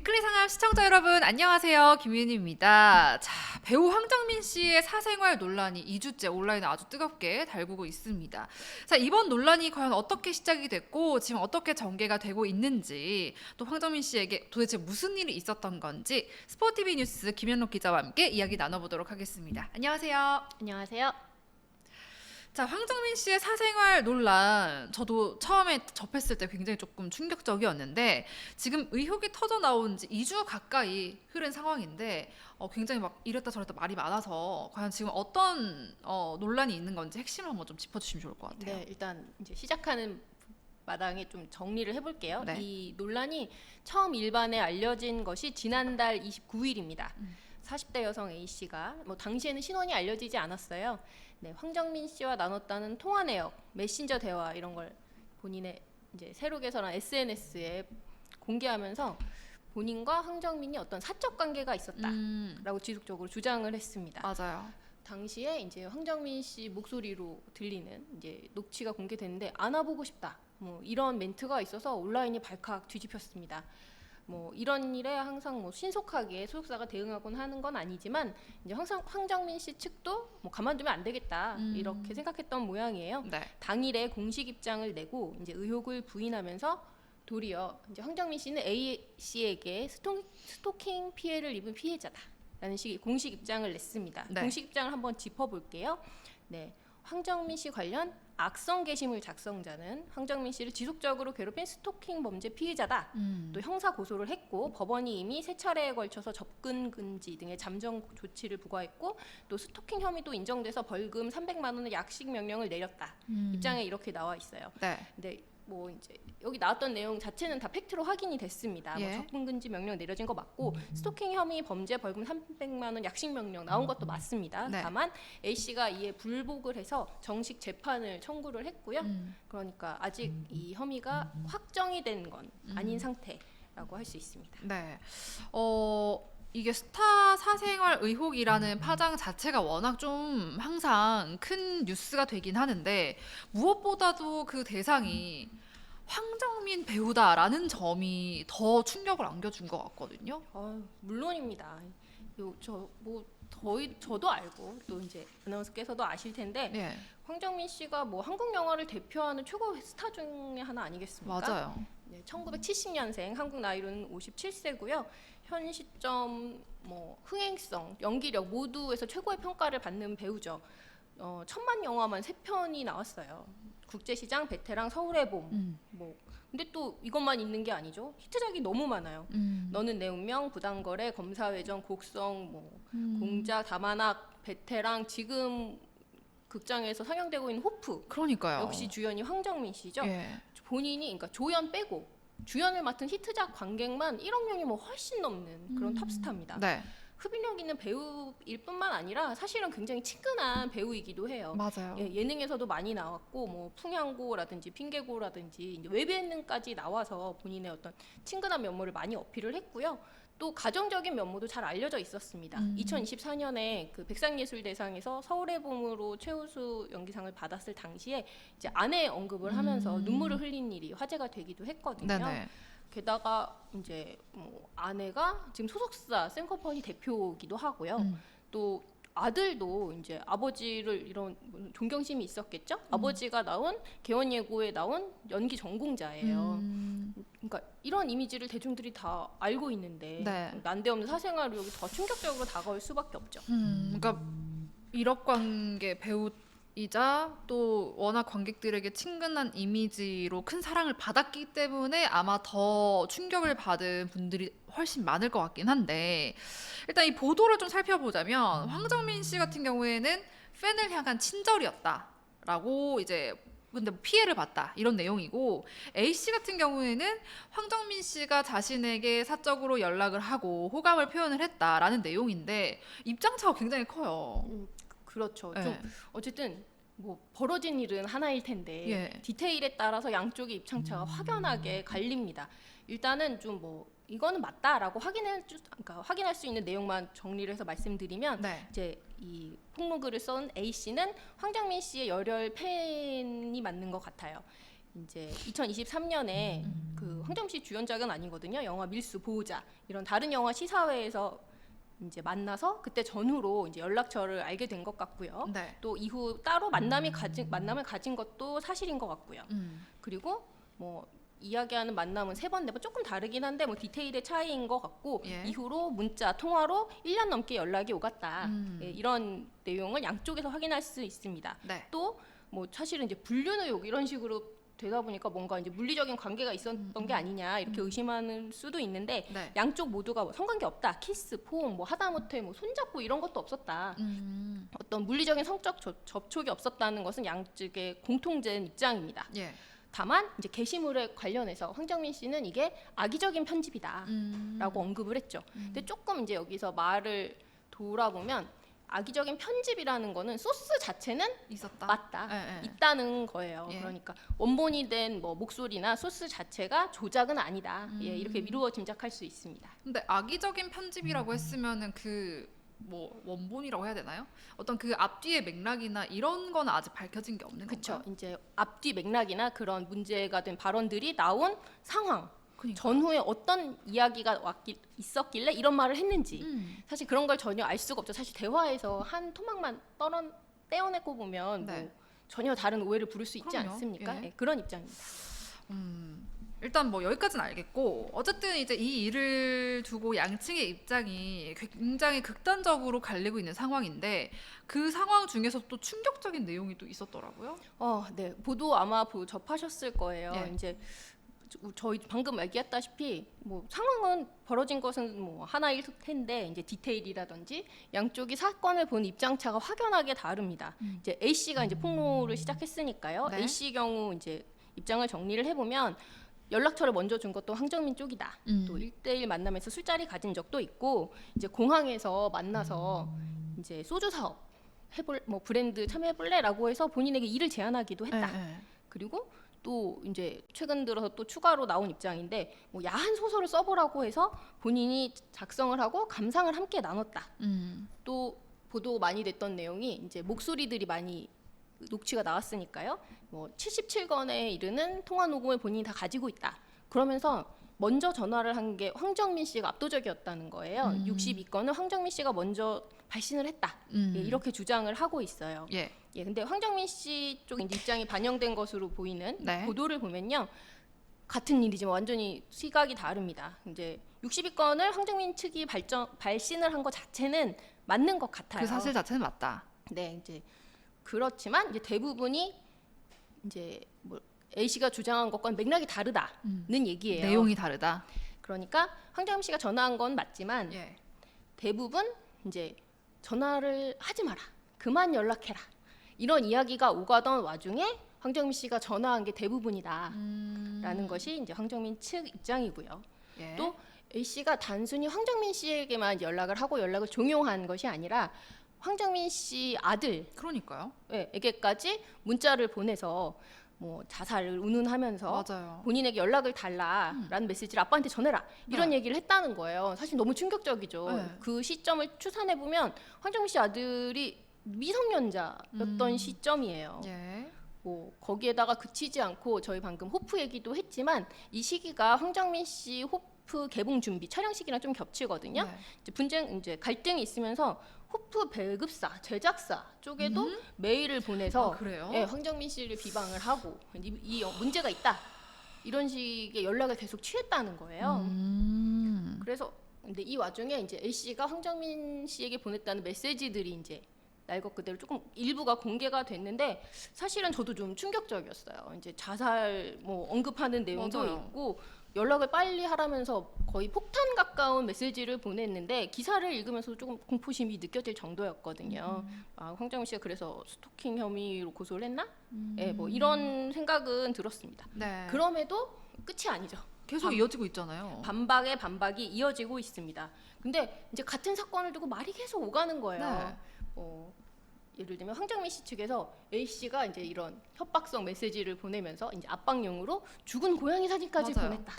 위클리 상암 시청자 여러분 안녕하세요. 김윤희입니다. 자, 배우 황정민 씨의 사생활 논란이 2주째 온라인에 아주 뜨겁게 달구고 있습니다. 자, 이번 논란이 과연 어떻게 시작이 됐고 지금 어떻게 전개가 되고 있는지, 또 황정민 씨에게 도대체 무슨 일이 있었던 건지 스포티비 뉴스 김현록 기자와 함께 이야기 나눠보도록 하겠습니다. 안녕하세요. 안녕하세요. 자, 황정민 씨의 사생활 논란, 저도 처음에 접했을 때 굉장히 조금 충격적이었는데 지금 의혹이 터져 나온 지 2주 가까이 흐른 상황인데 굉장히 막 이랬다 저랬다 말이 많아서 과연 지금 어떤 논란이 있는 건지 핵심을 한번 좀 짚어주시면 좋을 것 같아요. 네, 일단 이제 시작하는 마당에 좀 정리를 해볼게요. 네. 이 논란이 처음 일반에 알려진 것이 지난달 29일입니다. 40대 여성 A 씨가 당시에는 신원이 알려지지 않았어요. 네, 황정민 씨와 나눴다는 통화 내역, 메신저 대화 이런 걸 본인의 이제 새로 개설한 SNS에 공개하면서 본인과 황정민이 어떤 사적 관계가 있었다라고 지속적으로 주장을 했습니다. 맞아요. 당시에 이제 황정민 씨 목소리로 들리는 이제 녹취가 공개됐는데 안아보고 싶다. 이런 멘트가 있어서 온라인이 발칵 뒤집혔습니다. 이런 일에 항상 신속하게 소속사가 대응하곤 하는 건 아니지만 이제 항상 황정민 씨 측도 가만두면 안 되겠다 이렇게 생각했던 모양이에요. 네. 당일에 공식 입장을 내고 이제 의혹을 부인하면서 도리어 이제 황정민 씨는 A 씨에게 스토킹 피해를 입은 피해자다라는 식의 공식 입장을 냈습니다. 네. 공식 입장을 한번 짚어볼게요. 네, 황정민 씨 관련 악성 게시물 작성자는 황정민 씨를 지속적으로 괴롭힌 스토킹 범죄 피해자다. 또 형사 고소를 했고 법원이 이미 세 차례에 걸쳐서 접근 금지 등의 잠정 조치를 부과했고 또 스토킹 혐의도 인정돼서 벌금 300만 원의 약식 명령을 내렸다. 입장에 이렇게 나와 있어요. 네. 근데 이제 여기 나왔던 내용 자체는 다 팩트로 확인이 됐습니다. 예. 접근 금지 명령 내려진 거 맞고 스토킹 혐의 범죄 벌금 300만 원 약식 명령 나온 것도 맞습니다. 네. 다만 A 씨가 이에 불복을 해서 정식 재판을 청구를 했고요. 그러니까 아직 이 혐의가 확정이 된 건 아닌 상태라고 할 수 있습니다. 네. 이게 스타 사생활 의혹이라는 파장 자체가 워낙 좀 항상 큰 뉴스가 되긴 하는데 무엇보다도 그 대상이 황정민 배우다라는 점이 더 충격을 안겨준 것 같거든요. 물론입니다. 저도 알고 또 이제 아나운서께서도 아실 텐데 네, 황정민 씨가 한국 영화를 대표하는 최고 스타 중에 하나 아니겠습니까? 맞아요. 네, 1970년생, 한국 나이로는 57세고요. 현 시점 흥행성, 연기력 모두에서 최고의 평가를 받는 배우죠. 천만 영화만 3편이 나왔어요. 국제시장, 베테랑, 서울의 봄. 근데 또 이것만 있는 게 아니죠. 히트작이 너무 많아요. 너는 내 운명, 부당거래, 검사회전, 곡성, 공자, 다만악, 베테랑, 지금 극장에서 상영되고 있는 호프. 그러니까요. 역시 주연이 황정민 씨죠. 예. 본인이 그러니까 조연 빼고 주연을 맡은 히트작 관객만 1억 명이 훨씬 넘는 그런 탑스타입니다. 네, 흡인력 있는 배우일 뿐만 아니라 사실은 굉장히 친근한 배우이기도 해요. 맞아요. 예능에서도 많이 나왔고 풍양고라든지 핑계고라든지 이제 외배능까지 나와서 본인의 어떤 친근한 면모를 많이 어필을 했고요. 또 가정적인 면모도 잘 알려져 있었습니다. 2024년에 그 백상예술대상에서 서울의 봄으로 최우수 연기상을 받았을 당시에 이제 아내 언급을 하면서 눈물을 흘린 일이 화제가 되기도 했거든요. 네네. 게다가 이제 아내가 지금 소속사 샘컴퍼니 대표이기도 하고요. 또 아들도 이제 아버지를 이런 존경심이 있었겠죠. 아버지가 나온 개원예고에 나온 연기 전공자예요. 그러니까 이런 이미지를 대중들이 다 알고 있는데 네. 난데없는 사생활 의혹이 더 충격적으로 다가올 수밖에 없죠. 그러니까 일억 관계 배우이자 또 워낙 관객들에게 친근한 이미지로 큰 사랑을 받았기 때문에 아마 더 충격을 받은 분들이 훨씬 많을 것 같긴 한데, 일단 이 보도를 좀 살펴보자면 황정민 씨 같은 경우에는 팬을 향한 친절이었다라고 이제 근데 피해를 봤다 이런 내용이고, A 씨 같은 경우에는 황정민 씨가 자신에게 사적으로 연락을 하고 호감을 표현을 했다라는 내용인데 입장차가 굉장히 커요. 그렇죠. 네. 좀 어쨌든 벌어진 일은 하나일 텐데 예. 디테일에 따라서 양쪽의 입장차가 확연하게 갈립니다. 일단은 좀 이거는 맞다라고 확인할 수 있는 내용만 정리를 해서 말씀드리면 네. 이제 이 폭로글을 쓴 A 씨는 황정민 씨의 열혈 팬이 맞는 것 같아요. 이제 2023년에 그 황정민 씨 주연작은 아니거든요. 영화 밀수 보호자 이런 다른 영화 시사회에서 이제 만나서 그때 전후로 이제 연락처를 알게 된 것 같고요. 네. 또 이후 따로 만남을 가진 것도 사실인 것 같고요. 그리고 뭐 이야기하는 만남은 3번, 4번 조금 다르긴 한데 뭐 디테일의 차이인 것 같고 예. 이후로 문자, 통화로 1년 넘게 연락이 오갔다. 예, 이런 내용을 양쪽에서 확인할 수 있습니다. 네. 또 뭐 사실은 이제 불륜 의혹 이런 식으로 되다 보니까 뭔가 이제 물리적인 관계가 있었던 게 아니냐 이렇게 의심하는 수도 있는데 네. 양쪽 모두가 뭐 성관계 없다, 키스, 포옹, 뭐 하다못해 뭐 손잡고 이런 것도 없었다. 어떤 물리적인 성적 접촉이 없었다는 것은 양측의 공통된 입장입니다. 예. 다만 이제 게시물에 관련해서 황정민 씨는 이게 악의적인 편집이다라고 언급을 했죠. 근데 조금 이제 여기서 말을 돌아보면 악의적인 편집이라는 거는 소스 자체는 있었다. 맞다, 예, 예. 있다는 거예요. 예. 그러니까 원본이 된 뭐 목소리나 소스 자체가 조작은 아니다. 예, 이렇게 미루어 짐작할 수 있습니다. 근데 악의적인 편집이라고 했으면은 그 뭐 원본이라고 해야 되나요? 어떤 그 앞뒤의 맥락이나 이런 거는 아직 밝혀진 게 없는 그렇죠. 건가요? 이제 앞뒤 맥락이나 그런 문제가 된 발언들이 나온 상황, 그러니까. 전후에 어떤 이야기가 있었길래 이런 말을 했는지 사실 그런 걸 전혀 알 수가 없죠. 사실 대화에서 한 토막만 떼어내고 보면 네. 뭐 전혀 다른 오해를 부를 수 있지 그럼요. 않습니까? 예. 예, 그런 입장입니다. 일단 뭐 여기까지는 알겠고 어쨌든 이제 이 일을 두고 양측의 입장이 굉장히 극단적으로 갈리고 있는 상황인데 그 상황 중에서 또 충격적인 내용이 또 있었더라고요. 네. 보도 아마 접하셨을 거예요. 예. 이제 저희 방금 얘기했다시피 뭐 상황은 벌어진 것은 뭐 하나일 텐데 이제 디테일이라든지 양쪽이 사건을 본 입장차가 확연하게 다릅니다. 이제 A 씨가 이제 폭로를 시작했으니까요. 네. A 씨 경우 이제 입장을 정리를 해보면 연락처를 먼저 준 것도 황정민 쪽이다. 또 1대1 만남에서 술자리 가진 적도 있고 이제 공항에서 만나서 이제 소주 사업 뭐 브랜드 참여해볼래라고 해서 본인에게 일을 제안하기도 했다. 예, 예. 그리고 또 이제 최근 들어서 또 추가로 나온 입장인데 뭐 야한 소설을 써보라고 해서 본인이 작성을 하고 감상을 함께 나눴다. 또 보도 많이 됐던 내용이 이제 목소리들이 많이 녹취가 나왔으니까요. 뭐 77건에 이르는 통화 녹음을 본인이 다 가지고 있다. 그러면서 먼저 전화를 한 게 황정민 씨가 압도적이었다는 거예요. 62건을 황정민 씨가 먼저 발신을 했다. 예, 이렇게 주장을 하고 있어요. 예. 예, 근데 황정민 씨 쪽 입장이 반영된 것으로 보이는 네. 보도를 보면요. 같은 일이지만 완전히 시각이 다릅니다. 이제 62건을 황정민 측이 발신을 한 것 자체는 맞는 것 같아요. 그 사실 자체는 맞다. 네, 이제 그렇지만 이제 대부분이 이제 뭐 A 씨가 주장한 것과는 맥락이 다르다는 얘기예요. 내용이 다르다. 그러니까 황정민 씨가 전화한 건 맞지만 예. 대부분 이제 전화를 하지 마라, 그만 연락해라 이런 이야기가 오가던 와중에 황정민 씨가 전화한 게 대부분이다라는 것이 이제 황정민 측 입장이고요. 예. 또 A 씨가 단순히 황정민 씨에게만 연락을 하고 연락을 종용한 것이 아니라 황정민 씨 그러니까요. 아들에게까지 문자를 보내서 뭐 자살을 운운하면서 맞아요. 본인에게 연락을 달라라는 메시지를 아빠한테 전해라 이런 얘기를 했다는 거예요. 사실 너무 충격적이죠. 네. 그 시점을 추산해 보면 황정민 씨 아들이 미성년자였던 시점이에요. 예. 뭐 거기에다가 그치지 않고 저희 방금 호프 얘기도 했지만 이 시기가 황정민 씨 호프 개봉 준비 촬영 시기랑 좀 겹치거든요. 네. 이제 갈등이 있으면서 호프 배급사, 제작사 쪽에도 메일을 보내서 그래요? 예, 황정민 씨를 비방을 하고 이 문제가 있다 이런 식의 연락을 계속 취했다는 거예요. 그래서 근데 이 와중에 이제 A 씨가 황정민 씨에게 보냈다는 메시지들이 이제 날 것 그대로 조금 일부가 공개가 됐는데 사실은 저도 좀 충격적이었어요. 이제 자살 뭐 언급하는 내용도 맞아요. 있고 연락을 빨리 하라면서 거의 폭탄 가까운 메시지를 보냈는데 기사를 읽으면서 조금 공포심이 느껴질 정도였거든요. 아, 황정민 씨가 그래서 스토킹 혐의로 고소를 했나? 예, 뭐 이런 생각은 들었습니다. 네. 그럼에도 끝이 아니죠. 계속 이어지고 있잖아요. 반박에 반박이 이어지고 있습니다. 근데 이제 같은 사건을 두고 말이 계속 오가는 거예요. 네. 예를 들면 황정민 씨 측에서 A 씨가 이제 이런 협박성 메시지를 보내면서 이제 압박용으로 죽은 고양이 사진까지 맞아요. 보냈다.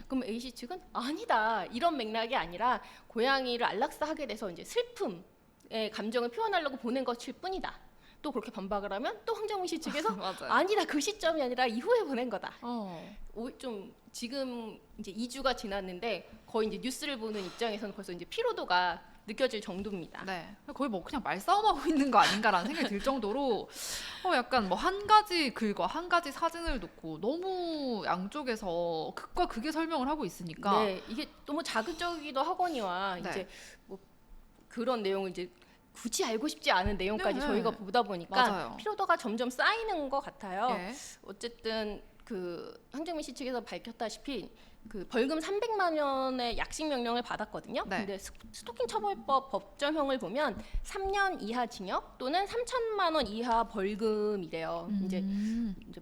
그럼 A 씨 측은 아니다 이런 맥락이 아니라 고양이를 안락사하게 돼서 이제 슬픔의 감정을 표현하려고 보낸 것일 뿐이다. 또 그렇게 반박을 하면 또 황정민 씨 측에서 맞아요. 아니다, 그 시점이 아니라 이후에 보낸 거다. 어. 좀 지금 이제 2주가 지났는데 거의 이제 뉴스를 보는 입장에서는 벌써 이제 피로도가 느껴질 정도입니다. 네. 거의 뭐 그냥 말싸움하고 있는 거 아닌가라는 생각이 들 정도로 약간 뭐 한 가지 글과 한 가지 사진을 놓고 너무 양쪽에서 극과 극의 설명을 하고 있으니까 네, 이게 너무 자극적이기도 하거니와 네. 이제 뭐 그런 내용을 이제 굳이 알고 싶지 않은 내용까지 네. 저희가 보다 보니까 맞아요. 피로도가 점점 쌓이는 것 같아요. 예. 어쨌든 그 황정민 씨 측에서 밝혔다시피 그 벌금 300만 원의 약식 명령을 받았거든요. 네. 근데 스토킹 처벌법 법정형을 보면 3년 이하 징역 또는 3천만 원 이하 벌금이래요. 이제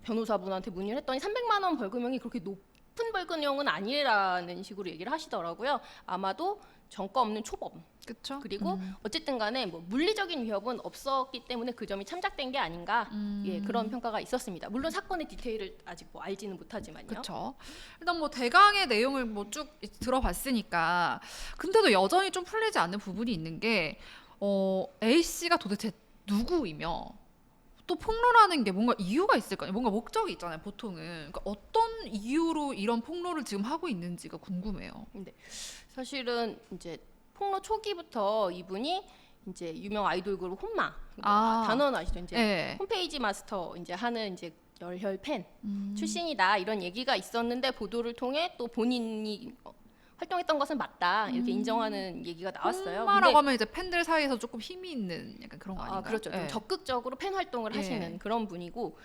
변호사분한테 문의를 했더니 300만 원 벌금형이 그렇게 높은 벌금형은 아니라는 식으로 얘기를 하시더라고요. 아마도 전과 없는 초범. 그렇죠. 그리고 어쨌든 간에 뭐 물리적인 위협은 없었기 때문에 그 점이 참작된 게 아닌가, 예, 그런 평가가 있었습니다. 물론 사건의 디테일을 아직 뭐 알지는 못하지만요. 그렇죠. 일단 뭐 대강의 내용을 뭐 쭉 들어봤으니까 근데도 여전히 좀 풀리지 않는 부분이 있는 게 A 씨가 도대체 누구이며 또 폭로라는 게 뭔가 이유가 있을 거 아니에요. 뭔가 목적이 있잖아요. 보통은 그러니까 어떤 이유로 이런 폭로를 지금 하고 있는지가 궁금해요. 사실은 이제 폭로 초기부터 이분이 이제 유명 아이돌 그룹 혼마, 아. 단원 아시죠? 이제 네. 홈페이지 마스터 이제 하는 이제 열혈 팬 출신이다, 이런 얘기가 있었는데 보도를 통해 또 본인이 활동했던 것은 맞다, 이렇게 인정하는 얘기가 나왔어요. 홍마라고 근데 하면 이제 팬들 사이에서 조금 힘이 있는 약간 그런 거 아닌가요? 그렇죠. 좀 예. 적극적으로 팬 활동을 예. 하시는 그런 분이고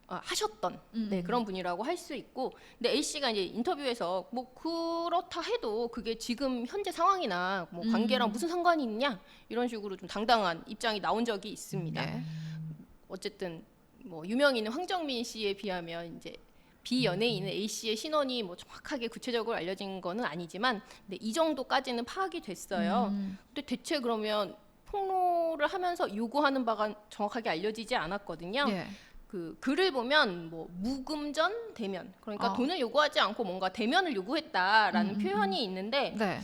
하셨던 음. 그런 분이라고 할 수 있고, 근데 A 씨가 이제 인터뷰에서 뭐 그렇다 해도 그게 지금 현재 상황이나 뭐 관계랑 무슨 상관이 있냐, 이런 식으로 좀 당당한 입장이 나온 적이 있습니다. 예. 어쨌든 뭐 유명인은 황정민 씨에 비하면 이제 비연예인은 A 씨의 신원이 뭐 정확하게 구체적으로 알려진 거는 아니지만, 근데 이 정도까지는 파악이 됐어요. 근데 대체 그러면 폭로를 하면서 요구하는 바가 정확하게 알려지지 않았거든요. 예. 그 글을 보면 뭐 무금전 대면, 그러니까 돈을 요구하지 않고 뭔가 대면을 요구했다라는 표현이 있는데, 네.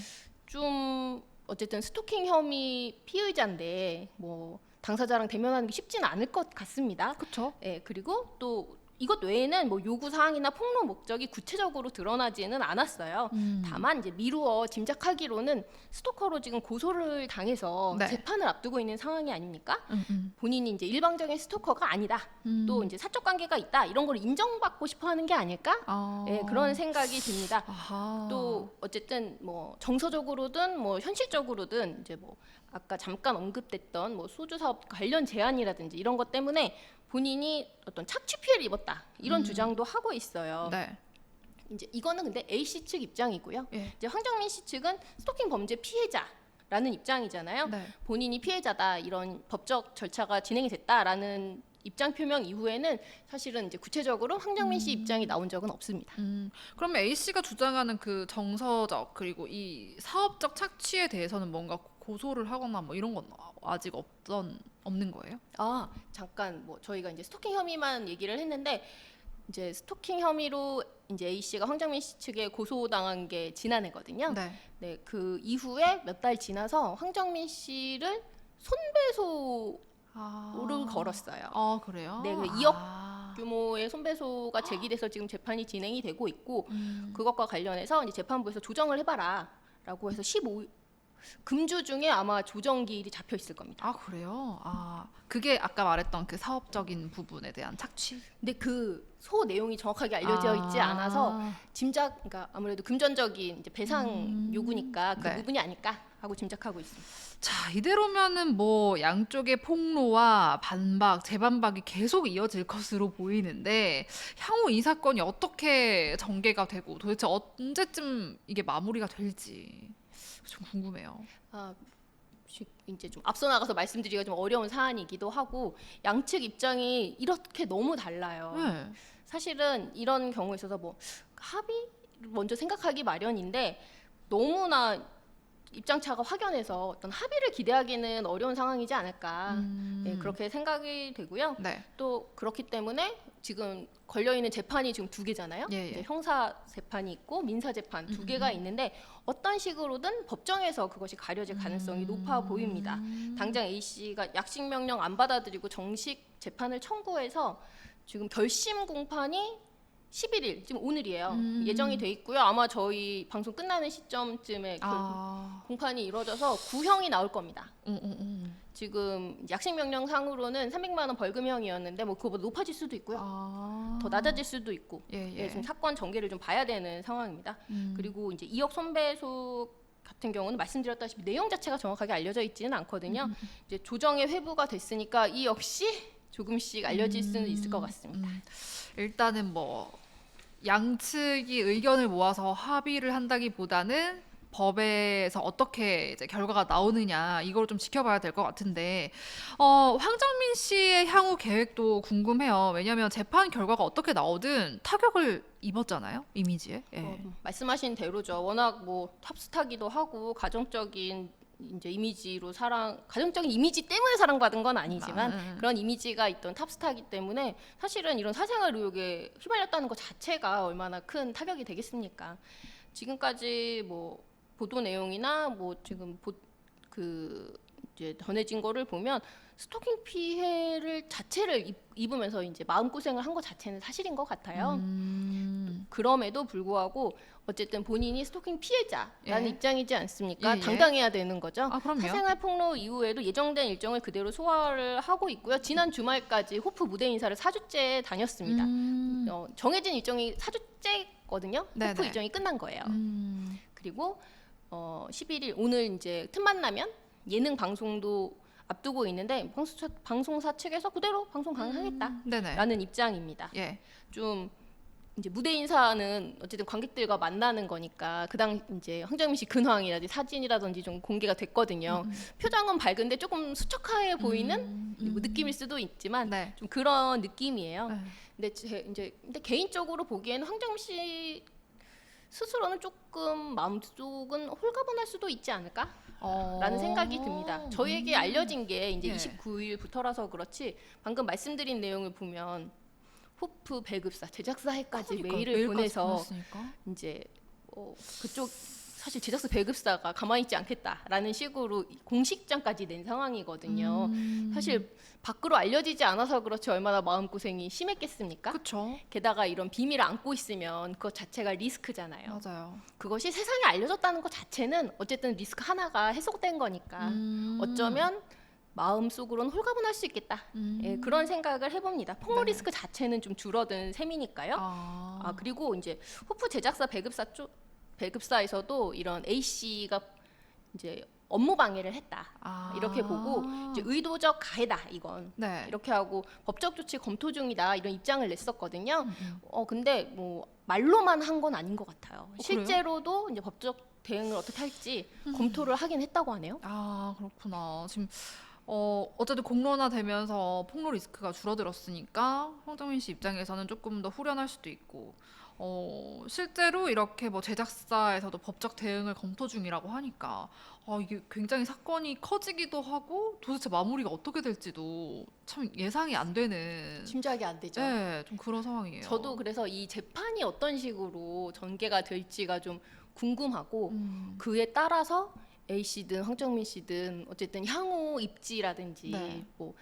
좀 어쨌든 스토킹 혐의 피의자인데 뭐 당사자랑 대면하는 게 쉽지는 않을 것 같습니다. 그렇죠. 예, 그리고 또 이것 외에는 뭐 요구 사항이나 폭로 목적이 구체적으로 드러나지는 않았어요. 다만 이제 미루어 짐작하기로는 스토커로 지금 고소를 당해서 네. 재판을 앞두고 있는 상황이 아닙니까? 본인이 이제 일방적인 스토커가 아니다, 또 이제 사적 관계가 있다, 이런 걸 인정받고 싶어하는 게 아닐까? 예, 그런 생각이 듭니다. 아하. 또 어쨌든 뭐 정서적으로든 뭐 현실적으로든 이제 뭐 아까 잠깐 언급됐던 뭐 소주 사업 관련 제한이라든지 이런 것 때문에 본인이 어떤 착취 피해를 입었다, 이런 주장도 하고 있어요. 네. 이제 이거는 근데 A 씨 측 입장이고요. 예. 이제 황정민 씨 측은 스토킹 범죄 피해자라는 입장이잖아요. 네. 본인이 피해자다, 이런 법적 절차가 진행이 됐다라는 입장 표명 이후에는 사실은 이제 구체적으로 황정민 씨 입장이 나온 적은 없습니다. 그러면 A 씨가 주장하는 그 정서적 그리고 이 사업적 착취에 대해서는 뭔가 고소를 하거나 뭐 이런 건 아직 없는 거예요? 잠깐 뭐 저희가 이제 스토킹 혐의만 얘기를 했는데, 이제 스토킹 혐의로 이제 A 씨가 황정민 씨 측에 고소당한 게 지난해거든요. 네. 네, 그 이후에 몇 달 지나서 황정민 씨를 손배소로 걸었어요. 그래요? 네, 그 2억 규모의 손배소가 제기돼서 지금 재판이 진행이 되고 있고, 그것과 관련해서 이제 재판부에서 조정을 해봐라라고 해서 15 금주 중에 아마 조정 기일이 잡혀 있을 겁니다. 그래요? 그게 아까 말했던 그 사업적인 부분에 대한 착취? 근데 그 소 내용이 정확하게 알려져 있지 않아서 그러니까 아무래도 금전적인 이제 배상 요구니까 그 네. 부분이 아닐까 하고 짐작하고 있습니다. 자, 이대로면은 뭐 양쪽의 폭로와 반박, 재반박이 계속 이어질 것으로 보이는데 향후 이 사건이 어떻게 전개가 되고 도대체 언제쯤 이게 마무리가 될지 좀 궁금해요. 이제 좀 앞서 나가서 말씀드리기가 좀 어려운 사안이기도 하고, 양측 입장이 이렇게 너무 달라요. 네. 사실은 이런 경우에 있어서 뭐 합의 먼저 생각하기 마련인데, 너무나 입장차가 확연해서 어떤 합의를 기대하기는 어려운 상황이지 않을까 예, 그렇게 생각이 되고요. 네. 또 그렇기 때문에 지금 걸려 있는 재판이 지금 두 개잖아요. 예, 예. 이제 형사 재판이 있고 민사 재판 두 개가 있는데 어떤 식으로든 법정에서 그것이 가려질 가능성이 높아 보입니다. 당장 A 씨가 약식 명령 안 받아들이고 정식 재판을 청구해서 지금 결심 공판이 11일 지금 오늘이에요. 예정이 돼 있고요. 아마 저희 방송 끝나는 시점쯤에 공판이 이루어져서 구형이 나올 겁니다. 지금 약식 명령 상으로는 300만 원 벌금형이었는데 뭐 그거보다 높아질 수도 있고요. 더 낮아질 수도 있고. 예, 예, 지금 사건 전개를 좀 봐야 되는 상황입니다. 그리고 이제 2억 손배소 같은 경우는 말씀드렸다시피 내용 자체가 정확하게 알려져 있지는 않거든요. 이제 조정의 회부가 됐으니까 이 역시 조금씩 알려질 수는 있을 것 같습니다. 일단은 뭐 양측이 의견을 모아서 합의를 한다기보다는 법에서 어떻게 이제 결과가 나오느냐 이걸 좀 지켜봐야 될 것 같은데 황정민 씨의 향후 계획도 궁금해요. 왜냐하면 재판 결과가 어떻게 나오든 타격을 입었잖아요, 이미지에. 예. 말씀하신 대로죠. 워낙 뭐 탑스타기도 하고 가정적인 이제 이미지로 가정적인 이미지 때문에 사랑받은 건 아니지만 그런 이미지가 있던 탑스타이기 때문에 사실은 이런 사생활 의혹에 휘말렸다는 것 자체가 얼마나 큰 타격이 되겠습니까? 지금까지 뭐 보도 내용이나 뭐 지금 이제 전해진 거를 보면 스토킹 피해를 자체를 입으면서 이제 마음 고생을 한 것 자체는 사실인 것 같아요. 그럼에도 불구하고 어쨌든 본인이 스토킹 피해자라는 예. 입장이지 않습니까? 예, 예. 당당해야 되는 거죠. 그럼요. 사생활 폭로 이후에도 예정된 일정을 그대로 소화를 하고 있고요. 지난 주말까지 호프 무대 인사를 4주째 다녔습니다. 정해진 일정이 4주째거든요. 네네. 호프 일정이 끝난 거예요. 그리고 11일 오늘 이제 틈만 나면 예능 방송도 앞두고 있는데 방송사 측에서 그대로 방송 가능하겠다라는 네네. 입장입니다. 예. 좀 이제 무대 인사는 어쨌든 관객들과 만나는 거니까 그당 이제 황정민 씨 근황이라든지 사진이라든지 좀 공개가 됐거든요. 표정은 밝은데 조금 수척해 보이는 뭐 느낌일 수도 있지만 네. 좀 그런 느낌이에요. 네. 근데 개인적으로 보기에는 황정민 씨 스스로는 조금 마음속은 홀가분할 수도 있지 않을까? 라는 생각이 듭니다. 저희에게 알려진 게 이제 예. 29일부터라서 그렇지 방금 말씀드린 내용을 보면 호프 배급사 제작사에까지 메일을 메일까지 보내서 보냈으니까. 이제 그쪽 사실 제작사 배급사가 가만히 있지 않겠다라는 식으로 공식장까지 낸 상황이거든요. 사실 밖으로 알려지지 않아서 그렇지 얼마나 마음고생이 심했겠습니까? 그렇죠. 게다가 이런 비밀을 안고 있으면 그것 자체가 리스크잖아요. 맞아요. 그것이 세상에 알려졌다는 것 자체는 어쨌든 리스크 하나가 해소된 거니까 어쩌면 마음속으로는 홀가분할 수 있겠다. 예, 그런 생각을 해봅니다. 폭로 네. 리스크 자체는 좀 줄어든 셈이니까요. 그리고 이제 호프 제작사 배급사에서도 이런 A 씨가 이제 업무 방해를 했다. 이렇게 보고 이제 의도적 가해다 이건. 네. 이렇게 하고 법적 조치 검토 중이다 이런 입장을 냈었거든요. 근데 뭐 말로만 한 건 아닌 것 같아요. 실제로도 이제 법적 대응을 어떻게 할지 검토를 하긴 했다고 하네요. 그렇구나. 지금 어쨌든 공론화되면서 폭로 리스크가 줄어들었으니까 황정민 씨 입장에서는 조금 더 후련할 수도 있고 실제로 이렇게 뭐 제작사에서도 법적 대응을 검토 중이라고 하니까 이게 굉장히 사건이 커지기도 하고 도대체 마무리가 어떻게 될지도 참 예상이 안 되는 짐작이 안 되죠. 네, 좀 그런 상황이에요. 저도 그래서 이 재판이 어떤 식으로 전개가 될지가 좀 궁금하고 그에 따라서 A 씨든 황정민 씨든 어쨌든 향후 입지라든지 네. 뭐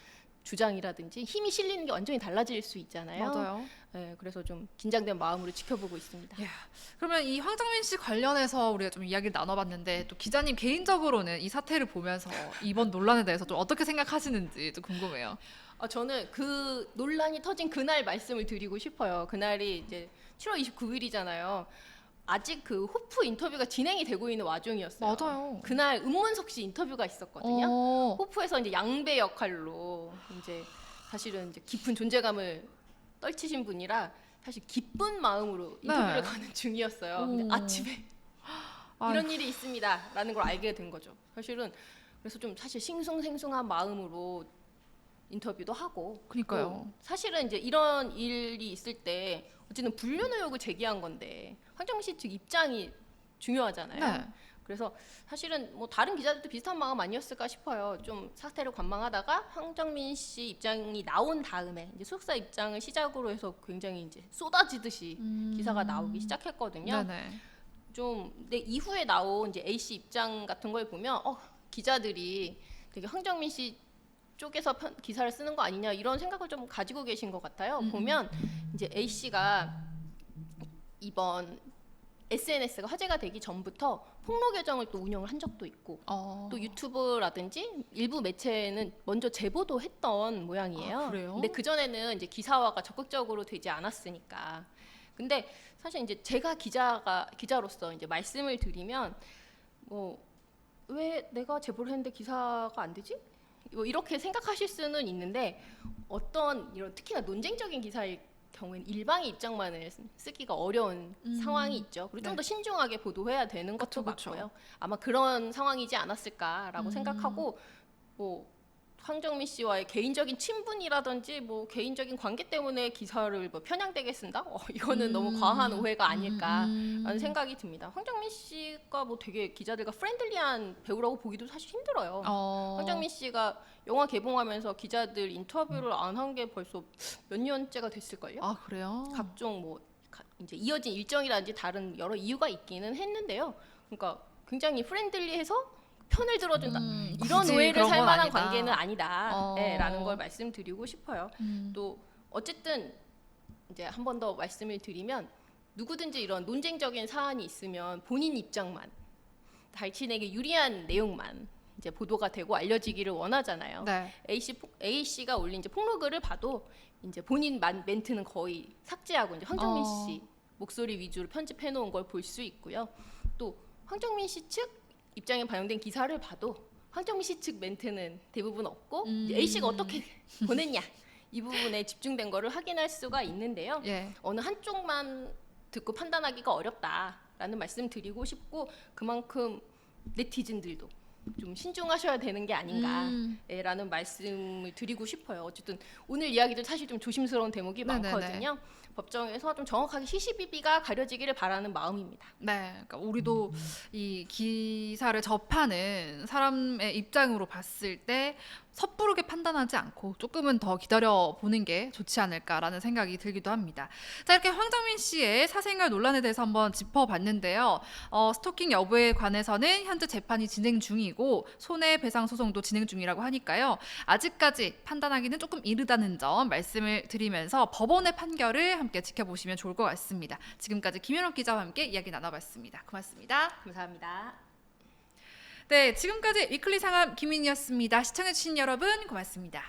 주장이라든지 힘이 실리는 게 완전히 달라질 수 있잖아요. 맞아요. 네, 그래서 좀 긴장된 마음으로 지켜보고 있습니다. 그러면 이 황정민 씨 관련해서 우리가 좀 이야기를 나눠봤는데 또 기자님 개인적으로는 이 사태를 보면서 이번 논란에 대해서 좀 어떻게 생각하시는지 좀 궁금해요. 저는 그 논란이 터진 그날 말씀을 드리고 싶어요. 그날이 이제 7월 29일이잖아요. 아직 그 호프 인터뷰가 진행이 되고 있는 와중이었어요. 맞아요. 그날 은문석 씨 인터뷰가 있었거든요. 호프에서 이제 양배 역할로 이제 사실은 이제 깊은 존재감을 떨치신 분이라 사실 기쁜 마음으로 인터뷰를 가는 중이었어요. 근데 아침에 이런 일이 있습니다라는 걸 알게 된 거죠. 사실은 그래서 좀 사실 싱숭생숭한 마음으로 인터뷰도 하고. 그러니까요. 사실은 이제 이런 일이 있을 때 어쨌든 불륜 의혹을 제기한 건데 황정민 씨 측 입장이 중요하잖아요. 네. 그래서 사실은 뭐 다른 기자들도 비슷한 마음 아니었을까 싶어요. 좀 사태를 관망하다가 황정민 씨 입장이 나온 다음에 이제 소속사 입장을 시작으로 해서 굉장히 이제 쏟아지듯이 기사가 나오기 시작했거든요. 네네. 좀 근데 이후에 나온 이제 A 씨 입장 같은 걸 보면 기자들이 되게 황정민 씨 쪽에서 기사를 쓰는 거 아니냐 이런 생각을 좀 가지고 계신 것 같아요. 보면 이제 A 씨가 이번 SNS가 화제가 되기 전부터 폭로 계정을 또 운영을 한 적도 있고 또 유튜브라든지 일부 매체는 먼저 제보도 했던 모양이에요. 아, 그래요? 근데 그 전에는 이제 기사화가 적극적으로 되지 않았으니까. 근데 사실 이제 제가 기자로서 이제 말씀을 드리면 뭐 왜 내가 제보를 했는데 기사가 안 되지? 뭐 이렇게 생각하실 수는 있는데 어떤 이런 특히나 논쟁적인 기사일 경우에는 일방의 입장만을 쓰기가 어려운 상황이 있죠. 그리고 좀 더 신중하게 보도해야 되는 것도 그쵸. 맞고요. 아마 그런 상황이지 않았을까라고 생각하고 뭐 황정민 씨와의 개인적인 친분이라든지 뭐 개인적인 관계 때문에 기사를 뭐 편향되게 쓴다? 이거는 너무 과한 오해가 아닐까라는 생각이 듭니다. 황정민 씨가 뭐 되게 기자들과 프렌들리한 배우라고 보기도 사실 힘들어요. 황정민 씨가 영화 개봉하면서 기자들 인터뷰를 안 한 게 벌써 몇 년째가 됐을걸요? 아, 그래요? 각종 뭐 이제 이어진 일정이라든지 다른 여러 이유가 있기는 했는데요. 그러니까 굉장히 프렌들리해서 편을 들어준다 이런 굳이 오해를 그런 살 건 만한 아니다. 관계는 아니다라는 걸 말씀드리고 싶어요. 또 어쨌든 이제 한 번 더 말씀을 드리면 누구든지 이런 논쟁적인 사안이 있으면 본인 입장만 자신에게 유리한 내용만 이제 보도가 되고 알려지기를 원하잖아요. 네. A 씨가 올린 이제 폭로글을 봐도 이제 본인 멘트는 거의 삭제하고 이제 황정민 씨 목소리 위주로 편집해 놓은 걸 볼 수 있고요. 또 황정민 씨 측 입장에 반영된 기사를 봐도 황정민 씨 측 멘트는 대부분 없고 이제 A 씨가 어떻게 보냈냐 이 부분에 집중된 거를 확인할 수가 있는데요. 예. 어느 한쪽만 듣고 판단하기가 어렵다라는 말씀 드리고 싶고 그만큼 네티즌들도 좀 신중하셔야 되는 게 아닌가라는 말씀을 드리고 싶어요. 어쨌든 오늘 이야기도 사실 좀 조심스러운 대목이 네네네. 많거든요. 법정에서 좀 정확하게 시시비비가 가려지기를 바라는 마음입니다. 네, 그러니까 우리도 이 기사를 접하는 사람의 입장으로 봤을 때 섣부르게 판단하지 않고 조금은 더 기다려 보는 게 좋지 않을까라는 생각이 들기도 합니다. 자, 이렇게 황정민 씨의 사생활 논란에 대해서 한번 짚어봤는데요. 스토킹 여부에 관해서는 현재 재판이 진행 중이고 손해배상 소송도 진행 중이라고 하니까요. 아직까지 판단하기는 조금 이르다는 점 말씀을 드리면서 법원의 판결을 함께 지켜보시면 좋을 것 같습니다. 지금까지 김현옥 기자와 함께 이야기 나눠봤습니다. 고맙습니다. 감사합니다. 네, 지금까지 위클리 상암 김인이었습니다. 시청해주신 여러분 고맙습니다.